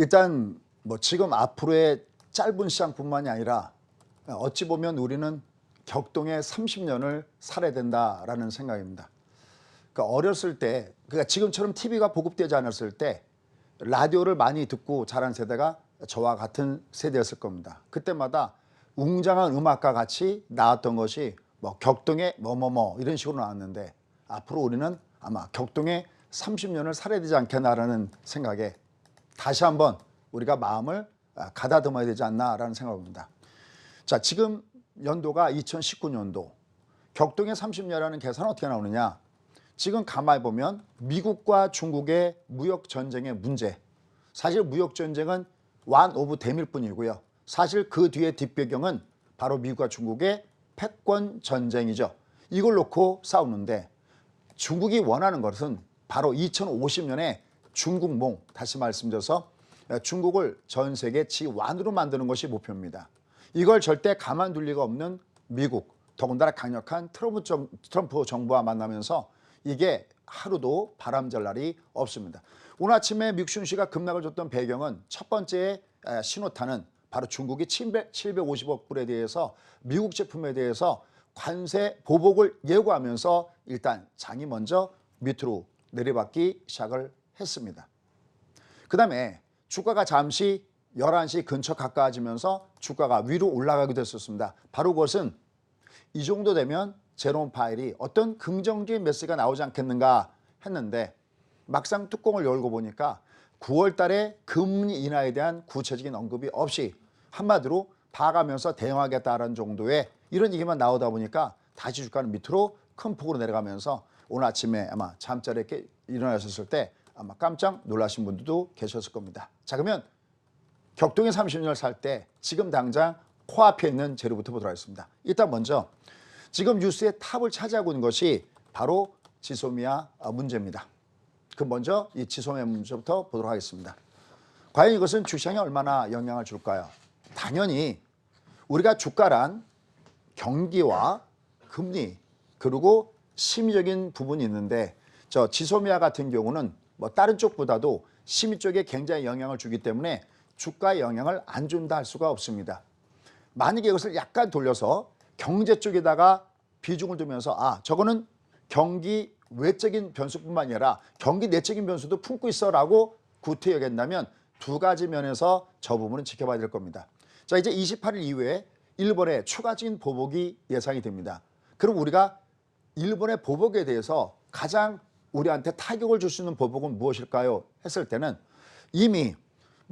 일단 뭐 지금 앞으로의 짧은 시장뿐만이 아니라 어찌 보면 우리는 격동의 30년을 살아야 된다라는 생각입니다. 그러니까 어렸을 때, 그러니까 지금처럼 TV가 보급되지 않았을 때 라디오를 많이 듣고 자란 세대가 저와 같은 세대였을 겁니다. 그때마다 웅장한 음악과 같이 나왔던 것이 뭐 격동의 뭐뭐뭐 이런 식으로 나왔는데, 앞으로 우리는 아마 격동의 30년을 살아야 되지 않겠나라는 생각에 다시 한번 우리가 마음을 가다듬어야 되지 않나라는 생각입니다. 자, 지금 연도가 2019년도, 격동의 30년이라는 계산은 어떻게 나오느냐? 지금 가만히 보면 미국과 중국의 무역 전쟁의 문제, 사실 무역 전쟁은 one of them일 뿐이고요. 사실 그 뒤에 뒷배경은 바로 미국과 중국의 패권 전쟁이죠. 이걸 놓고 싸우는데, 중국이 원하는 것은 바로 2050년에 중국몽, 다시 말씀드려서 중국을 전 세계 지1으로 만드는 것이 목표입니다. 이걸 절대 가만둘 리가 없는 미국, 더군다나 강력한 트럼프 정부와 만나면서 이게 하루도 바람잘 날이 없습니다. 오늘 아침에 미국 증시가 급락을 줬던 배경은 첫 번째 신호탄은 바로 중국이 750억 불에 대해서 미국 제품에 대해서 관세 보복을 예고하면서 일단 장이 먼저 밑으로 내려받기 시작을 했습니다. 그 다음에 주가가 잠시 11시 근처 가까워지면서 주가가 위로 올라가기도 했었습니다. 바로 그것은 이 정도 되면 제롬 파웰이 어떤 긍정적인 메시지가 나오지 않겠는가 했는데, 막상 뚜껑을 열고 보니까 9월 달에 금리 인하에 대한 구체적인 언급이 없이 한마디로 봐가면서 대응하겠다는 정도의 이런 얘기만 나오다 보니까 다시 주가는 밑으로 큰 폭으로 내려가면서 오늘 아침에 아마 잠자리에 일어나셨을 때 아마 깜짝 놀라신 분들도 계셨을 겁니다. 자, 그러면 격동의 30년을 살 때 지금 당장 코앞에 있는 재료부터 보도록 하겠습니다. 일단 먼저 지금 뉴스의 탑을 차지하고 있는 것이 바로 지소미아 문제입니다. 그럼 먼저 이 지소미아 문제부터 보도록 하겠습니다. 과연 이것은 주시장에 얼마나 영향을 줄까요? 당연히 우리가 주가란 경기와 금리 그리고 심리적인 부분이 있는데, 저 지소미아 같은 경우는 뭐 다른 쪽보다도 심리 쪽에 굉장히 영향을 주기 때문에 주가에 영향을 안 준다 할 수가 없습니다. 만약에 이것을 약간 돌려서 경제 쪽에다가 비중을 두면서 저거는 경기 외적인 변수뿐만 아니라 경기 내적인 변수도 품고 있어라고 구태 여긴다면 두 가지 면에서 저 부분은 지켜봐야 될 겁니다. 자, 이제 28일 이후에 일본의 추가적인 보복이 예상이 됩니다. 그럼 우리가 일본의 보복에 대해서 가장 우리한테 타격을 줄 수 있는 보복은 무엇일까요? 했을 때는 이미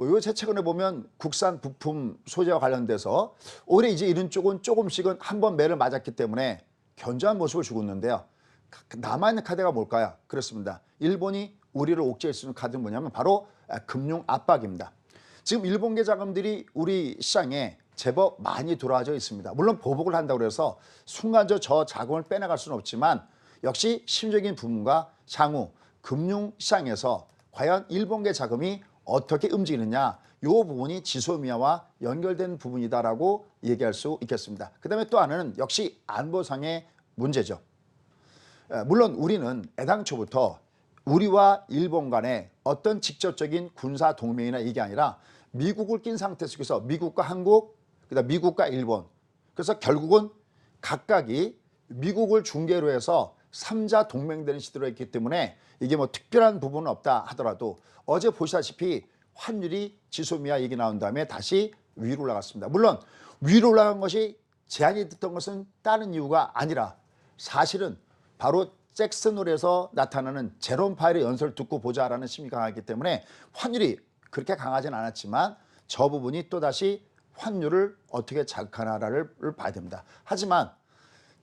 요 제 최근에 보면 국산 부품 소재와 관련돼서 올해 이제 이런 쪽은 조금씩은 한번 매를 맞았기 때문에 견조한 모습을 주고 있는데요. 남아있는 카드가 뭘까요? 그렇습니다. 일본이 우리를 옥죄할 수 있는 카드는 뭐냐면 바로 금융 압박입니다. 지금 일본계 자금들이 우리 시장에 제법 많이 들어와져 있습니다. 물론 보복을 한다고 해서 순간적으로 저 자금을 빼나갈 수는 없지만, 역시 심적인 부분과 향후 금융시장에서 과연 일본계 자금이 어떻게 움직이느냐, 이 부분이 지소미아와 연결된 부분이다라고 얘기할 수 있겠습니다. 그 다음에 또 하나는 역시 안보상의 문제죠. 물론 우리는 애당초부터 우리와 일본 간의 어떤 직접적인 군사 동맹이나 이게 아니라 미국을 낀 상태 속에서 미국과 한국, 그다음 미국과 일본, 그래서 결국은 각각이 미국을 중개로 해서 3자 동맹되는 시대로 했기 때문에 이게 뭐 특별한 부분은 없다 하더라도 어제 보시다시피 환율이 지소미아 얘기 나온 다음에 다시 위로 올라갔습니다. 물론 위로 올라간 것이 제한이 됐던 것은 다른 이유가 아니라 사실은 바로 잭슨홀에서 나타나는 제롬 파웰의 연설을 듣고 보자라는 심리가 강하기 때문에 환율이 그렇게 강하진 않았지만 저 부분이 또다시 환율을 어떻게 자극하나를 봐야 됩니다. 하지만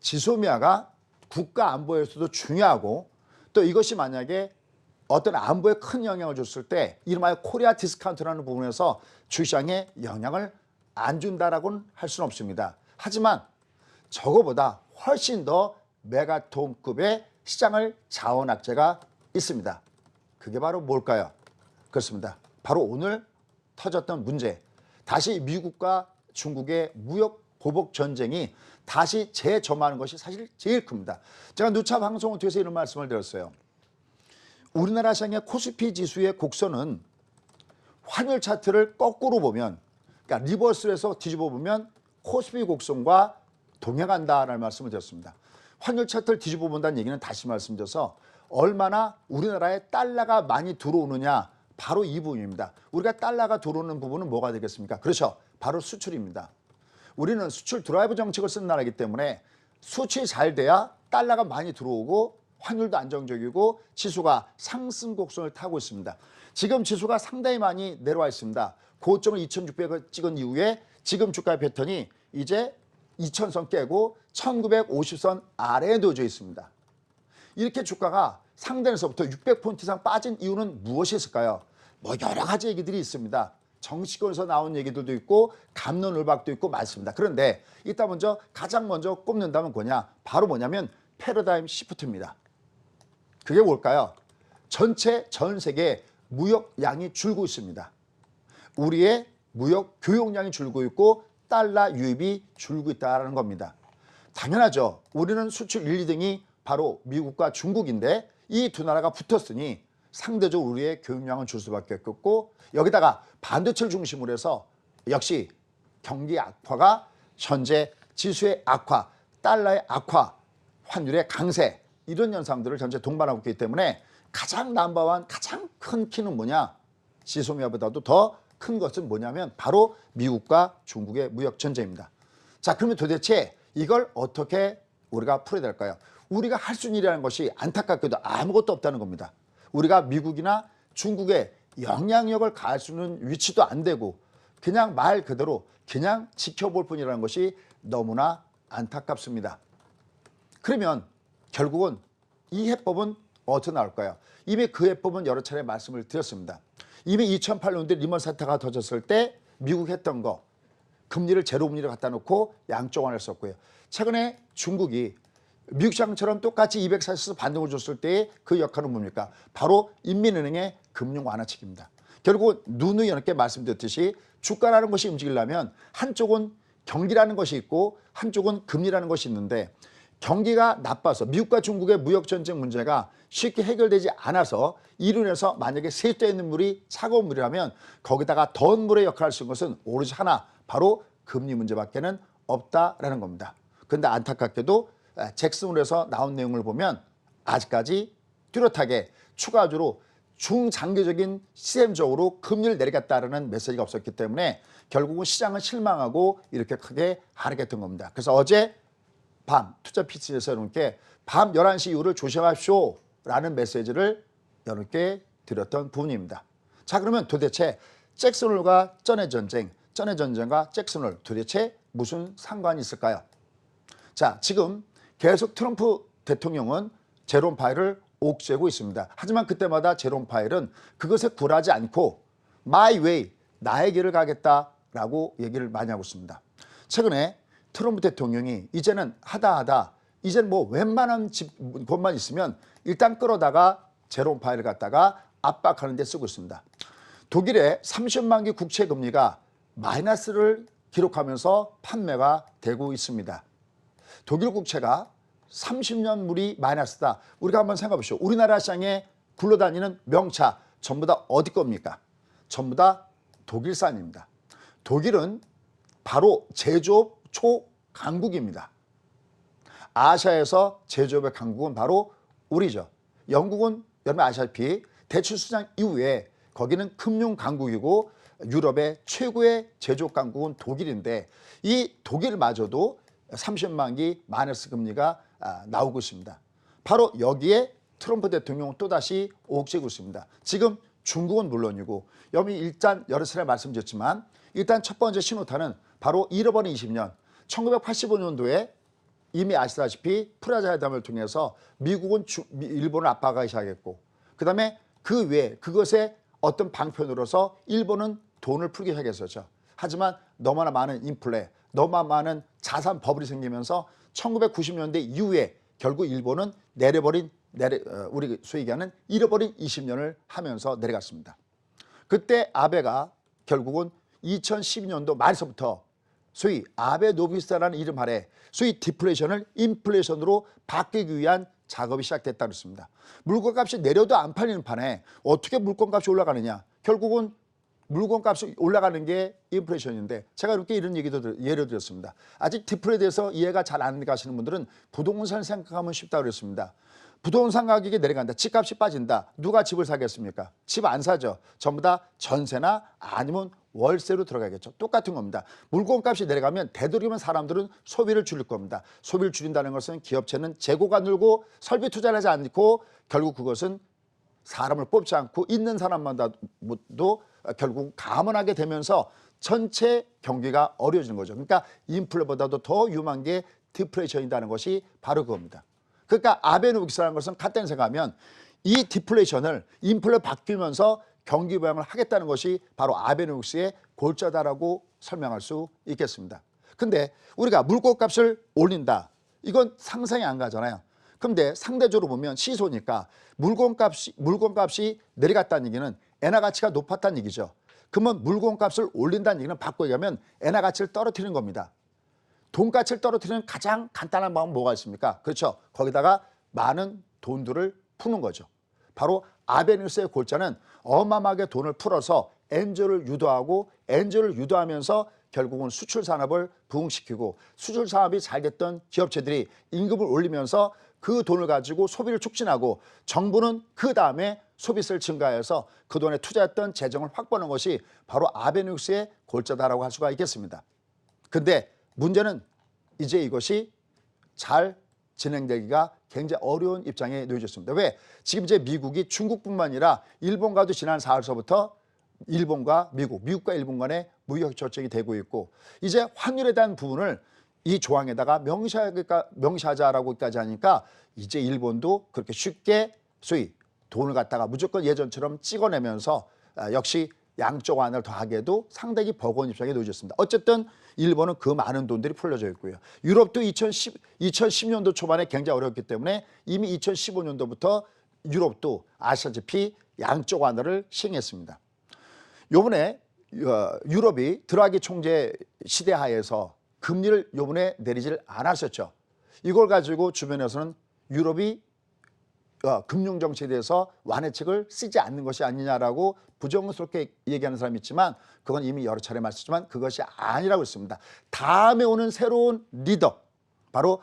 지소미아가 국가 안보에서도 중요하고, 또 이것이 만약에 어떤 안보에 큰 영향을 줬을 때 이름하여 코리아 디스카운트라는 부분에서 주시장에 영향을 안 준다라고는 할 수는 없습니다. 하지만 저거보다 훨씬 더 메가톤급의 시장을 자원악재가 있습니다. 그게 바로 뭘까요? 그렇습니다. 바로 오늘 터졌던 문제, 다시 미국과 중국의 무역 보복 전쟁이 다시 재점하는 것이 사실 제일 큽니다. 제가 누차 방송을 통해서 이런 말씀을 드렸어요. 우리나라 시장의 코스피 지수의 곡선은 환율 차트를 거꾸로 보면, 그러니까 리버스로 해서 뒤집어 보면 코스피 곡선과 동행한다라는 말씀을 드렸습니다. 환율 차트를 뒤집어 본다는 얘기는 다시 말씀드려서 얼마나 우리나라에 달러가 많이 들어오느냐, 바로 이 부분입니다. 우리가 달러가 들어오는 부분은 뭐가 되겠습니까? 그렇죠. 바로 수출입니다. 우리는 수출 드라이브 정책을 쓰는 나라이기 때문에 수출이 잘 돼야 달러가 많이 들어오고 환율도 안정적이고 지수가 상승 곡선을 타고 있습니다. 지금 지수가 상당히 많이 내려와 있습니다. 고점을 2,600을 찍은 이후에 지금 주가 패턴이 이제 2,000선 깨고 1,950선 아래에 놓여져 있습니다. 이렇게 주가가 상단에서부터 600포인트 이상 빠진 이유는 무엇이 있을까요? 뭐 여러 가지 얘기들이 있습니다. 정치권에서 나온 얘기들도 있고 갑론을박도 있고 많습니다. 그런데 이따 가장 먼저 꼽는다면 뭐냐? 바로 뭐냐면 패러다임 시프트입니다. 그게 뭘까요? 전 세계 무역량이 줄고 있습니다. 우리의 무역 교역량이 줄고 있고 달러 유입이 줄고 있다는 겁니다. 당연하죠. 우리는 수출 1, 2등이 바로 미국과 중국인데 이 두 나라가 붙었으니 상대적으로 우리의 교역량은 줄 수밖에 없고, 여기다가 반도체를 중심으로 해서 역시 경기 악화가 현재 지수의 악화, 달러의 악화, 환율의 강세, 이런 현상들을 전체 동반하고 있기 때문에 가장 넘버원, 가장 큰 키는 뭐냐? 지소미아보다도 더 큰 것은 뭐냐면 바로 미국과 중국의 무역 전쟁입니다. 자, 그러면 도대체 이걸 어떻게 우리가 풀어야 될까요? 우리가 할 수 있는 일이라는 것이 안타깝게도 아무것도 없다는 겁니다. 우리가 미국이나 중국에 영향력을 가할 수 있는 위치도 안 되고 그냥 말 그대로 그냥 지켜볼 뿐이라는 것이 너무나 안타깝습니다. 그러면 결국은 이 해법은 어떻게 나올까요? 이미 그 해법은 여러 차례 말씀을 드렸습니다. 이미 2008년도에 리먼 사태가 터졌을 때 미국 했던 거, 금리를 제로 금리를 갖다 놓고 양쪽 완화했었고요. 최근에 중국이 미국 시장처럼 똑같이 240에서 반등을 줬을 때의 그 역할은 뭡니까? 바로 인민은행의 금융 완화책입니다. 결국 누누이 이렇게 말씀드렸듯이 주가라는 것이 움직이려면 한쪽은 경기라는 것이 있고 한쪽은 금리라는 것이 있는데, 경기가 나빠서 미국과 중국의 무역 전쟁 문제가 쉽게 해결되지 않아서 이로 인해서 만약에 세입되어 있는 물이 차가운 물이라면 거기다가 더운 물의 역할을 할 수 있는 것은 오로지 하나, 바로 금리 문제밖에는 없다라는 겁니다. 그런데 안타깝게도 잭슨홀에서 나온 내용을 보면 아직까지 뚜렷하게 추가적으로 중장기적인 시스템적으로 금리를 내리겠다라는 메시지가 없었기 때문에 결국은 시장은 실망하고 이렇게 크게 하락했던 겁니다. 그래서 어제 밤 투자 피치에서 여러분께 밤 11시 이후를 조심하십시오 라는 메시지를 여러분께 드렸던 부분입니다. 자, 그러면 도대체 잭슨홀과 전의 전쟁과 잭슨홀 도대체 무슨 상관이 있을까요? 자, 지금 계속 트럼프 대통령은 제롬 파웰을 옥죄고 있습니다. 하지만 그때마다 제롬 파웰은 그것에 굴하지 않고 My way, 나의 길을 가겠다라고 얘기를 많이 하고 있습니다. 최근에 트럼프 대통령이 이제는 하다 이제는 뭐 웬만한 곳만 있으면 일단 끌어다가 제롬 파웰을 갖다가 압박하는 데 쓰고 있습니다. 독일의 30만기 국채 금리가 마이너스를 기록하면서 판매가 되고 있습니다. 독일 국채가 30년 물이 마이너스다. 우리가 한번 생각해 보시죠. 우리나라 시장에 굴러다니는 명차 전부 다 어디 겁니까? 전부 다 독일산입니다. 독일은 바로 제조업 초강국입니다. 아시아에서 제조업의 강국은 바로 우리죠. 영국은 여러분 아시다시피 대출 수장 이후에 거기는 금융 강국이고 유럽의 최고의 제조업 강국은 독일인데 이 독일마저도 30만기 마이너스 금리가 나오고 있습니다. 바로 여기에 트럼프 대통령은 또다시 옥죄고 있습니다. 지금 중국은 물론이고 여기 일단 여러 차례 말씀드렸지만 일단 첫 번째 신호탄은 바로 잃어버린 20년 1985년도에 이미 아시다시피 프라자 회담을 통해서 미국은 일본을 압박하기 시작했고 그다음에 그 외에 그것의 어떤 방편으로서 일본은 돈을 풀기 시작했었죠. 하지만 너무나 많은 인플레, 너무나 많은 자산 버블이 생기면서 1990년대 이후에 결국 일본은 우리 소위 얘기하는 잃어버린 20년을 하면서 내려갔습니다. 그때 아베가 결국은 2012년도 말서부터 소위 아베 노비스라는 이름 아래 소위 디플레이션을 인플레이션으로 바뀌기 위한 작업이 시작됐다고 했습니다. 물건값이 내려도 안 팔리는 판에 어떻게 물건값이 올라가느냐. 결국은 물건값이 올라가는 게 인플레이션인데 제가 이렇게 이런 얘기도 예를 들었습니다. 아직 디플에 대해서 이해가 잘 안 가시는 분들은 부동산 생각하면 쉽다고 그랬습니다. 부동산 가격이 내려간다. 집값이 빠진다. 누가 집을 사겠습니까? 집 안 사죠. 전부 다 전세나 아니면 월세로 들어가겠죠. 똑같은 겁니다. 물건값이 내려가면 되도록이면 사람들은 소비를 줄일 겁니다. 소비를 줄인다는 것은 기업체는 재고가 늘고 설비 투자를 하지 않고 결국 그것은 사람을 뽑지 않고 있는 사람마다도 결국 감원하게 되면서 전체 경기가 어려워지는 거죠. 그러니까 인플레보다도 더 위험한 게 디플레이션이라는 것이 바로 그겁니다. 그러니까 아베노믹스라는 것은 간단히 생각하면 이 디플레이션을 인플레 바뀌면서 경기 부양을 하겠다는 것이 바로 아베노믹스의 골자다라고 설명할 수 있겠습니다. 근데 우리가 물건값을 올린다. 이건 상상이 안 가잖아요. 근데 상대적으로 보면 시소니까 물건값이 내려갔다는 얘기는 엔화 가치가 높았다는 얘기죠. 그러면 물건값을 올린다는 얘기는 바꿔 얘기하면 엔화 가치를 떨어뜨리는 겁니다. 돈가치를 떨어뜨리는 가장 간단한 방법은 뭐가 있습니까? 그렇죠. 거기다가 많은 돈들을 푸는 거죠. 바로 아베노믹스의 골자는 어마어마하게 돈을 풀어서 엔저를 유도하고 엔저를 유도하면서 결국은 수출 산업을 부흥시키고 수출 산업이 잘 됐던 기업체들이 임금을 올리면서 그 돈을 가지고 소비를 촉진하고 정부는 그 다음에 소비세를 증가해서 그 돈에 투자했던 재정을 확보하는 것이 바로 아베노믹스의 골자다라고 할 수가 있겠습니다. 근데 문제는 이제 이것이 잘 진행되기가 굉장히 어려운 입장에 놓여졌습니다. 왜? 지금 이제 미국이 중국뿐만 아니라 일본과도 지난 4월서부터 일본과 미국과 일본 간의 무역 협정이 되고 있고 이제 환율에 대한 부분을 이 조항에다가 명시하자라고까지 하니까 이제 일본도 그렇게 쉽게 소위 돈을 갖다가 무조건 예전처럼 찍어내면서 역시 양쪽 안을 더하게도 상당히 버거운 입장에 놓여졌습니다. 어쨌든 일본은 그 많은 돈들이 풀려져 있고요. 유럽도 2010년도 초반에 굉장히 어려웠기 때문에 이미 2015년도부터 유럽도 아시다시피 양쪽 완화를 시행했습니다. 요번에 유럽이 드라기 총재 시대 하에서 금리를 요번에 내리질 않았었죠. 이걸 가지고 주변에서는 유럽이 금융정책에 대해서 완화책을 쓰지 않는 것이 아니냐라고 부정스럽게 얘기하는 사람이 있지만 그건 이미 여러 차례 말씀했지만 그것이 아니라고 했습니다. 다음에 오는 새로운 리더, 바로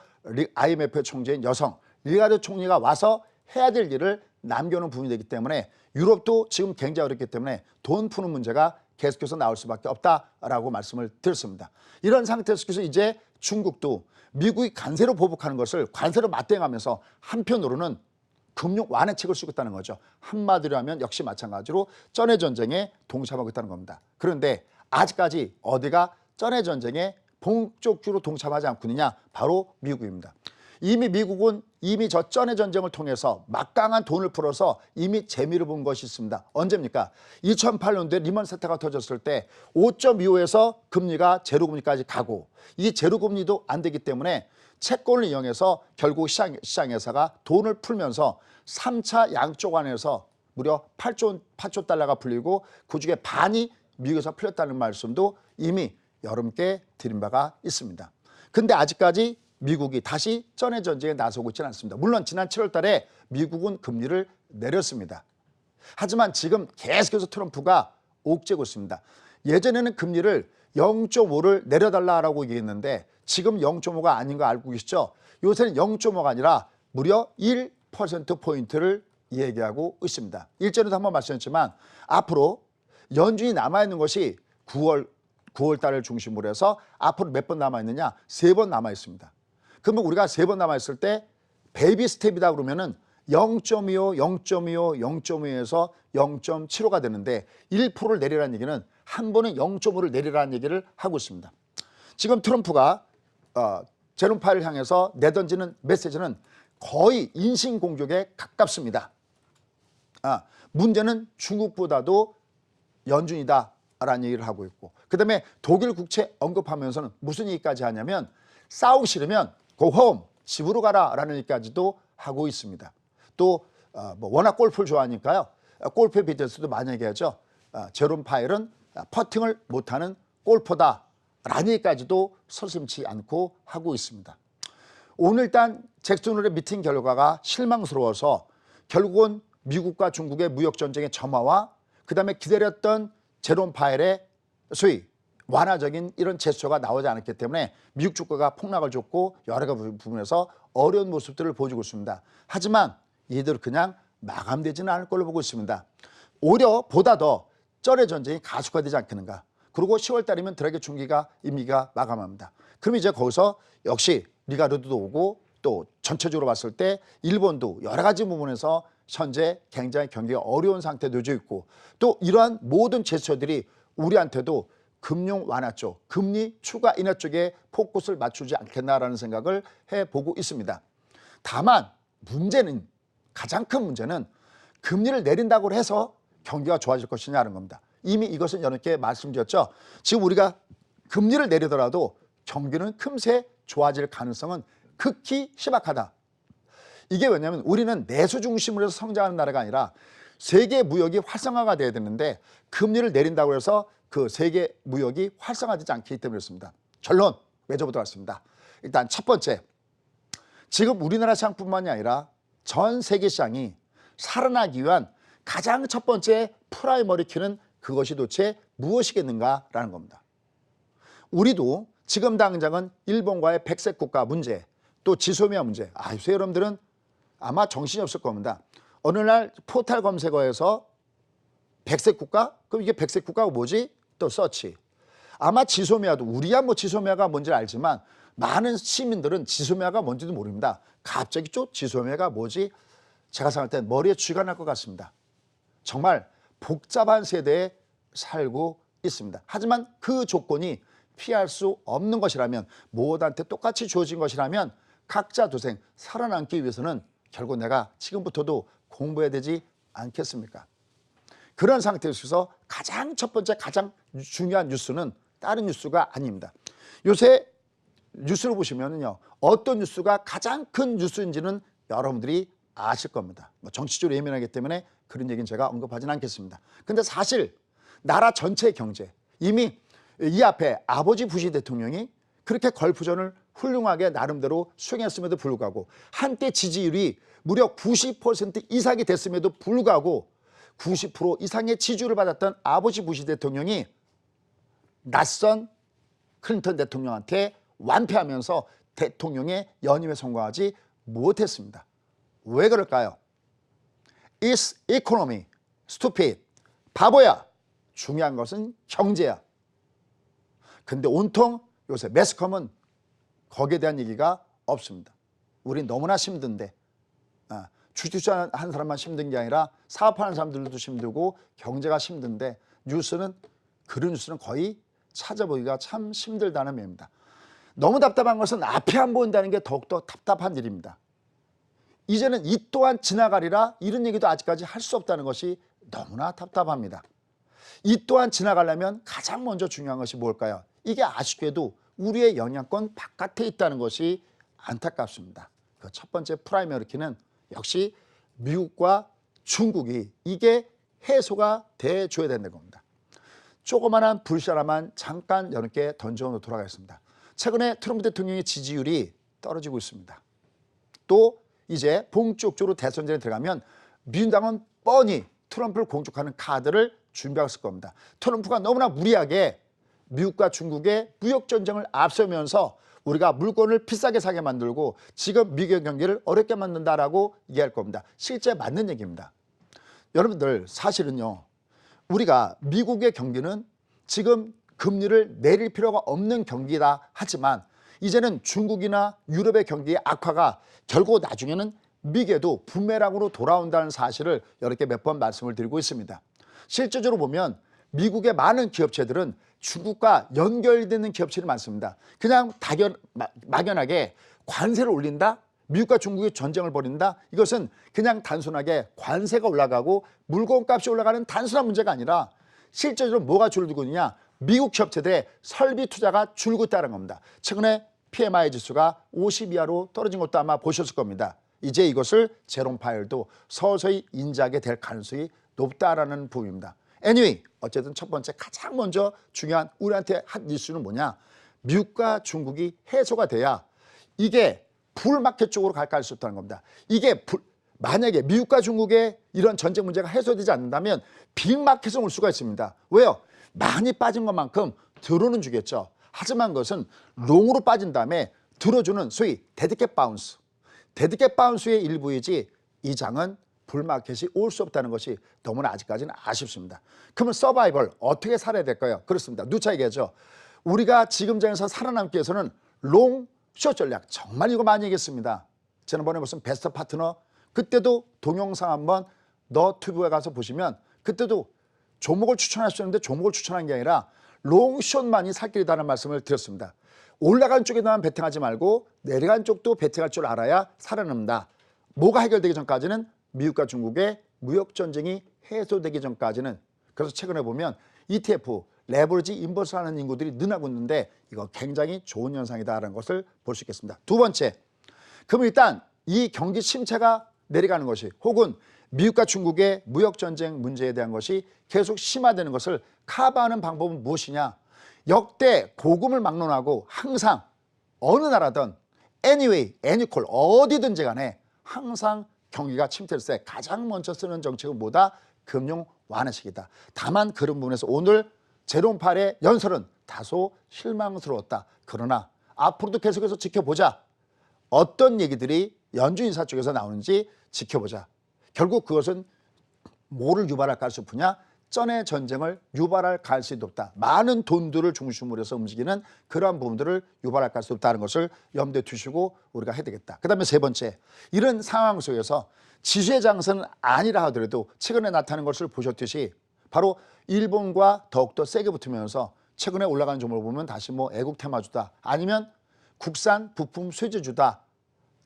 IMF 총재인 여성 리가르드 총리가 와서 해야 될 일을 남겨놓은 부분이 되기 때문에 유럽도 지금 굉장히 어렵기 때문에 돈 푸는 문제가 계속해서 나올 수밖에 없다라고 말씀을 드렸습니다. 이런 상태에서 이제 중국도 미국이 관세로 보복하는 것을 관세로 맞대응하면서 한편으로는 금융 완화책을 쓰겠다는 거죠. 한마디로 하면 역시 마찬가지로 쩐의 전쟁에 동참하고 있다는 겁니다. 그런데 아직까지 어디가 쩐의 전쟁에 본격적으로 동참하지 않고 있느냐? 바로 미국입니다. 이미 미국은 이미 저 쩐의 전쟁을 통해서 막강한 돈을 풀어서 이미 재미를 본 것이 있습니다. 언제입니까? 2008년도에 리먼 사태가 터졌을 때 5.25에서 금리가 제로금리까지 가고 이 제로금리도 안 되기 때문에 채권을 이용해서 결국 시장에서가 돈을 풀면서 3차 양쪽 안에서 무려 8조 달러가 풀리고 그중에 반이 미국에서 풀렸다는 말씀도 이미 여러분께 드린 바가 있습니다. 근데 아직까지 미국이 다시 쩐의 전쟁에 나서고 있지는 않습니다. 물론 지난 7월 달에 미국은 금리를 내렸습니다. 하지만 지금 계속해서 트럼프가 옥죄고 있습니다. 예전에는 금리를 0.5를 내려달라고 얘기했는데 지금 0.5가 아닌 거 알고 계시죠? 요새는 0.5가 아니라 무려 1%포인트를 얘기하고 있습니다. 일전에도 한번 말씀드렸지만 앞으로 연준이 남아있는 것이 9월 달을 중심으로 해서 앞으로 몇 번 남아있느냐? 3번 남아있습니다. 그러면 우리가 3번 남아있을 때 베이비 스텝이다 그러면은 0.25, 0.25, 0.25에서 0.75가 되는데 1%를 내리라는 얘기는 한 번에 0.5를 내리라는 얘기를 하고 있습니다. 지금 트럼프가 제롬 파웰을 향해서 내던지는 메시지는 거의 인신공격에 가깝습니다. 문제는 중국보다도 연준이다라는 얘기를 하고 있고 그다음에 독일 국채 언급하면서는 무슨 얘기까지 하냐면 싸우기 싫으면 go home, 집으로 가라라는 얘기까지도 하고 있습니다. 또 워낙 골프를 좋아하니까요. 골프에 비대해서도 많이 얘기하죠. 제롬 파웰은 퍼팅을 못하는 골퍼다라는 얘기까지도 서슴지 않고 하고 있습니다. 오늘 일단 잭슨 홀의 미팅 결과가 실망스러워서 결국은 미국과 중국의 무역전쟁의 점화와 그다음에 기다렸던 제롬 파웰의 소위 완화적인 이런 제스처가 나오지 않았기 때문에 미국 주가가 폭락을 줬고 여러 가지 부분에서 어려운 모습들을 보여주고 있습니다. 하지만 이들 그냥 마감되지는 않을 걸로 보고 있습니다. 오히려 보다 더 쩔의 전쟁이 가속화되지 않겠는가. 그리고 10월 달이면 드라기 중기가 임기가 마감합니다. 그럼 이제 거기서 역시 리가르도도 오고 또 전체적으로 봤을 때 일본도 여러 가지 부분에서 현재 굉장히 경기가 어려운 상태에 놓여져 있고 또 이러한 모든 제스처들이 우리한테도 금융 완화 쪽, 금리 추가 인하 쪽에 포커스를 맞추지 않겠나라는 생각을 해보고 있습니다. 다만 문제는 가장 큰 문제는 금리를 내린다고 해서 경기가 좋아질 것이냐는 겁니다. 이미 이것은 여러분께 말씀드렸죠. 지금 우리가 금리를 내리더라도 경기는 금세 좋아질 가능성은 극히 희박하다. 이게 왜냐하면 우리는 내수 중심으로 해서 성장하는 나라가 아니라 세계 무역이 활성화가 돼야 되는데 금리를 내린다고 해서 그 세계 무역이 활성화되지 않기 때문에 그렇습니다. 결론 맺어보도록 하겠습니다. 일단 첫 번째, 지금 우리나라 시장뿐만이 아니라 전 세계 시장이 살아나기 위한 가장 첫 번째 프라이머리 키는 그것이 도대체 무엇이겠는가라는 겁니다. 우리도 지금 당장은 일본과의 백색 국가 문제, 또 지소미아 문제, 요새 여러분들은 아마 정신이 없을 겁니다. 어느 날 포털 검색어에서 백색 국가? 그럼 이게 백색 국가가 뭐지? 또 서치. 아마 지소미아도 우리야 뭐 지소미아가 뭔지 알지만 많은 시민들은 지소미아가 뭔지도 모릅니다. 갑자기 또 지소미아가 뭐지? 제가 생각할 때 머리에 쥐가 날 것 같습니다. 정말 복잡한 세대에 살고 있습니다. 하지만 그 조건이 피할 수 없는 것이라면 모두한테 똑같이 주어진 것이라면 각자 도생 살아남기 위해서는 결국 내가 지금부터도 공부해야 되지 않겠습니까? 그런 상태에서 가장 첫 번째 가장 중요한 뉴스는 다른 뉴스가 아닙니다. 요새 뉴스를 보시면요, 어떤 뉴스가 가장 큰 뉴스인지는 여러분들이 아실 겁니다. 뭐 정치적으로 예민하기 때문에 그런 얘기는 제가 언급하지는 않겠습니다. 근데 사실 나라 전체의 경제, 이미 이 앞에 아버지 부시 대통령이 그렇게 걸프전을 훌륭하게 나름대로 수행했음에도 불구하고 한때 지지율이 무려 90% 이상이 됐음에도 불구하고 90% 이상의 지지율을 받았던 아버지 부시 대통령이 낯선 클린턴 대통령한테 완패하면서 대통령의 연임에 성공하지 못했습니다. 왜 그럴까요? It's economy, stupid. 바보야. 중요한 것은 경제야. 근데 온통 요새 매스컴은 거기에 대한 얘기가 없습니다. 우린 너무나 힘든데 주식투자한 사람만 힘든 게 아니라 사업하는 사람들도 힘들고 경제가 힘든데 뉴스는 그런 뉴스는 거의 찾아보기가 참 힘들다는 의미입니다. 너무 답답한 것은 앞이 안 보인다는 게 더욱더 답답한 일입니다. 이제는 이 또한 지나가리라 이런 얘기도 아직까지 할 수 없다는 것이 너무나 답답합니다. 이 또한 지나가려면 가장 먼저 중요한 것이 뭘까요? 이게 아쉽게도 우리의 영향권 바깥에 있다는 것이 안타깝습니다. 그 첫 번째 프라이머리 키는 역시 미국과 중국이 이게 해소가 돼줘야 된다는 겁니다. 조그만한 불씨 하나만 잠깐 여러분께 던져놓도록 하겠습니다. 최근에 트럼프 대통령의 지지율이 떨어지고 있습니다. 또 이제 본격적으로 대선전에 들어가면 민주당은 뻔히 트럼프를 공격하는 카드를 준비하고 있을 겁니다. 트럼프가 너무나 무리하게 미국과 중국의 무역전쟁을 앞서면서 우리가 물건을 비싸게 사게 만들고 지금 미국의 경기를 어렵게 만든다라고 얘기할 겁니다. 실제 맞는 얘기입니다. 여러분들 사실은요, 우리가 미국의 경기는 지금 금리를 내릴 필요가 없는 경기다 하지만 이제는 중국이나 유럽의 경기의 악화가 결국 나중에는 미국에도 부메랑으로 돌아온다는 사실을 여러 개 몇 번 말씀을 드리고 있습니다. 실제적으로 보면 미국의 많은 기업체들은 중국과 연결되는 기업체들이 많습니다. 그냥 막연하게 관세를 올린다? 미국과 중국이 전쟁을 벌인다? 이것은 그냥 단순하게 관세가 올라가고 물건값이 올라가는 단순한 문제가 아니라 실제적으로 뭐가 줄고 있느냐? 미국 기업체들의 설비 투자가 줄고 있다는 겁니다. 최근에 PMI 지수가 50 이하로 떨어진 것도 아마 보셨을 겁니다. 이제 이것을 제롬 파웰도 서서히 인지하게 될 가능성이 높다라는 부분입니다. anyway, 어쨌든 첫 번째 가장 먼저 중요한 우리한테 한 이슈는 뭐냐? 미국과 중국이 해소가 돼야 이게 불마켓 쪽으로 갈 수 있다는 겁니다. 이게 만약에 미국과 중국의 이런 전쟁 문제가 해소되지 않는다면 빅마켓은 올 수가 있습니다. 왜요? 많이 빠진 것만큼 들어는 주겠죠. 하지만 그것은 롱으로 빠진 다음에 들어주는 소위 데드캣 바운스, 데드캣 바운스의 일부이지 이 장은 불마켓이 올 수 없다는 것이 너무나 아직까지는 아쉽습니다. 그러면 서바이벌 어떻게 살아야 될까요? 그렇습니다. 누차 얘기하죠. 우리가 지금 장에서 살아남기 위해서는 롱, 숏 전략 정말 이거 많이 얘기했습니다. 지난번에 무슨 베스트 파트너 그때도 동영상 한번 너튜브에 가서 보시면 그때도 종목을 추천하셨는데 종목을 추천한 게 아니라 롱, 숏만이 살 길이다는 말씀을 드렸습니다. 올라간 쪽에만 베팅하지 말고 내려간 쪽도 베팅할 줄 알아야 살아남는다. 뭐가 해결되기 전까지는 미국과 중국의 무역 전쟁이 해소되기 전까지는. 그래서 최근에 보면 ETF, 레버리지 인버스 하는 인구들이 늘어나고 있는데 이거 굉장히 좋은 현상이다라는 것을 볼 수 있겠습니다. 두 번째, 그럼 일단 이 경기 침체가 내려가는 것이 혹은 미국과 중국의 무역 전쟁 문제에 대한 것이 계속 심화되는 것을 커버하는 방법은 무엇이냐? 역대 고금을 막론하고 항상 어느 나라든 anyway, anycall 어디든지 간에 항상 경기가 침체했을 때 가장 먼저 쓰는 정책은 뭐다? 금융 완화식이다. 다만 그런 부분에서 오늘 제롬팔의 연설은 다소 실망스러웠다. 그러나 앞으로도 계속해서 지켜보자. 어떤 얘기들이 연준 인사 쪽에서 나오는지 지켜보자. 결국 그것은 뭐를 유발할까 할 수 없느냐? 전의 전쟁을 유발할 가능성이 높다. 많은 돈들을 중심으로 해서 움직이는 그러한 부분들을 유발할 가능성이 높다는 것을 염두에 두시고 우리가 해야 되겠다. 그 다음에 세 번째, 이런 상황 속에서 지수의 장세는 아니라 하더라도 최근에 나타나는 것을 보셨듯이 바로 일본과 더욱더 세게 붙으면서 최근에 올라가는 종목을 보면 다시 뭐 애국 테마주다 아니면 국산 부품 수혜주다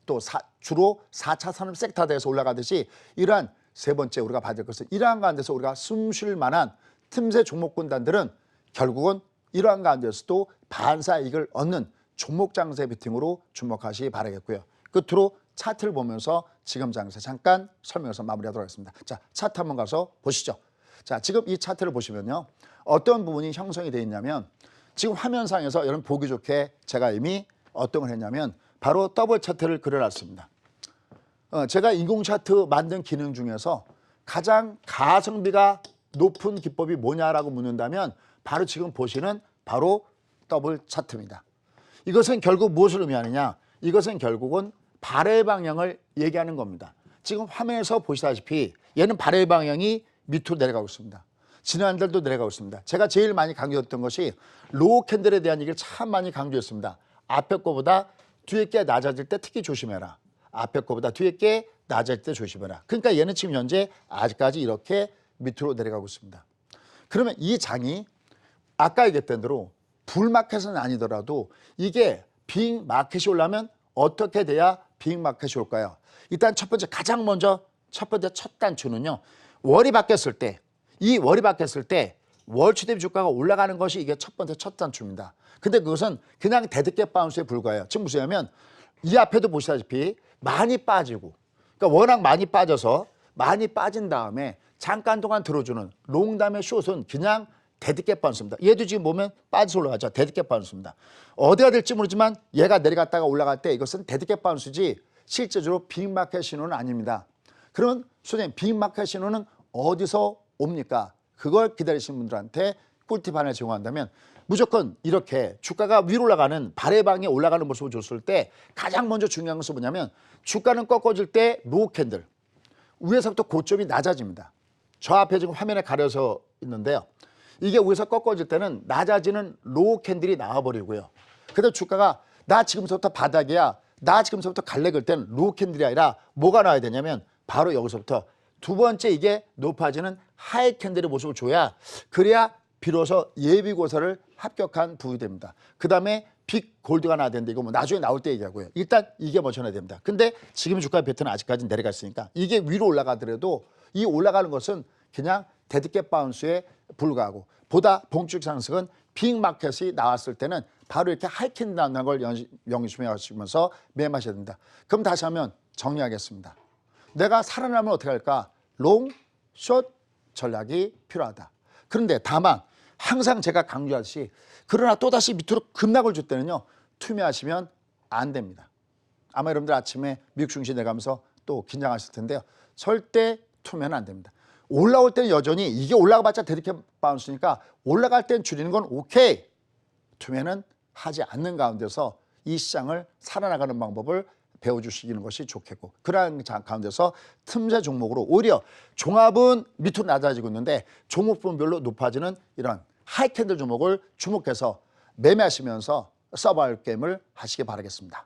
또 주로 4차 산업 섹터에서 올라가듯이 이러한 세 번째 우리가 봐야 될 것은 이러한 가운데서 우리가 숨 쉴 만한 틈새 종목군단들은 결국은 이러한 가운데서도 반사 이익을 얻는 종목 장세 베팅으로 주목하시기 바라겠고요. 끝으로 차트를 보면서 지금 장세 잠깐 설명해서 마무리하도록 하겠습니다. 자, 차트 한번 가서 보시죠. 자, 지금 이 차트를 보시면요. 어떤 부분이 형성이 되어 있냐면 지금 화면상에서 여러분 보기 좋게 제가 이미 어떤 걸 했냐면 바로 더블 차트를 그려놨습니다. 제가 인공 차트 만든 기능 중에서 가장 가성비가 높은 기법이 뭐냐라고 묻는다면 바로 지금 보시는 바로 더블 차트입니다. 이것은 결국 무엇을 의미하느냐? 이것은 결국은 발의 방향을 얘기하는 겁니다. 지금 화면에서 보시다시피 얘는 발의 방향이 밑으로 내려가고 있습니다. 지난달도 내려가고 있습니다. 제가 제일 많이 강조했던 것이 로우 캔들에 대한 얘기를 참 많이 강조했습니다. 앞에 거보다 뒤에 게 낮아질 때 특히 조심해라. 앞에 거보다 뒤에 게 낮아질 때 조심해라. 그러니까 얘는 지금 현재 아직까지 이렇게 밑으로 내려가고 있습니다. 그러면 이 장이 아까 얘기했던 대로 불마켓은 아니더라도 이게 빅마켓이 오려면 어떻게 돼야 빅마켓이 올까요? 일단 첫 번째 가장 먼저 첫 번째 첫 단추는요. 월이 바뀌었을 때 이 월이 바뀌었을 때 월추 대비 주가가 올라가는 것이 이게 첫 번째 첫 단추입니다. 근데 그것은 그냥 데드캣 바운스에 불과해요. 지금 무슨 얘기냐면 이 앞에도 보시다시피 많이 빠지고 그러니까 워낙 많이 빠져서 많이 빠진 다음에 잠깐 동안 들어주는 롱 다음에 숏은 그냥 데드캣 바운스입니다. 얘도 지금 보면 빠져서 올라가죠. 데드캣 바운스입니다. 어디가 될지 모르지만 얘가 내려갔다가 올라갈 때 이것은 데드캣 바운스지 실제적으로 빅마켓 신호는 아닙니다. 그러면 선생님 빅마켓 신호는 어디서 옵니까? 그걸 기다리시는 분들한테 꿀팁 하나 제공한다면 무조건 이렇게 주가가 위로 올라가는 발의 방에 올라가는 모습을 줬을 때 가장 먼저 중요한 것은 뭐냐면 주가는 꺾어질 때 로우 캔들 위에서부터 고점이 낮아집니다. 저 앞에 지금 화면에 가려서 있는데요. 이게 위에서 꺾어질 때는 낮아지는 로우 캔들이 나와버리고요. 그래서 주가가 나 지금부터 바닥이야. 나 지금부터 갈래 그럴 때는 로우 캔들이 아니라 뭐가 나와야 되냐면 바로 여기서부터 두 번째 이게 높아지는 하이 캔들의 모습을 줘야 그래야 비로소 예비고사를 합격한 부분이 됩니다. 그 다음에 빅 골드가 나와야 되는데 이거 뭐 나중에 나올 때 얘기하고요. 일단 이게 먼저 나야 됩니다. 근데 지금 주가 패턴은 아직까지 내려가 있으니까 이게 위로 올라가더라도 이 올라가는 것은 그냥 데드캣 바운스에 불과하고 보다 본격 상승은 빅마켓이 나왔을 때는 바로 이렇게 하이캔 나오는 걸 명심해 가시면서 매매하셔야 됩니다. 그럼 다시 한번 정리하겠습니다. 내가 살아나면 어떻게 할까? 롱, 숏 전략이 필요하다. 그런데 다만 항상 제가 강조하듯이 그러나 또다시 밑으로 급락을 줄 때는요. 투매하시면 안 됩니다. 아마 여러분들 아침에 미국 증시 내가면서 또 긴장하실 텐데요. 절대 투매는 안 됩니다. 올라올 때는 여전히 이게 올라가봤자 데드캣 바운스니까 올라갈 땐 줄이는 건 오케이. 투매는 하지 않는 가운데서 이 시장을 살아나가는 방법을 배워주시는 것이 좋겠고, 그러한 가운데서 틈새 종목으로 오히려 종합은 밑으로 낮아지고 있는데 종목분별로 높아지는 이런 하이캔들 종목을 주목해서 매매하시면서 서바이벌 게임을 하시기 바라겠습니다.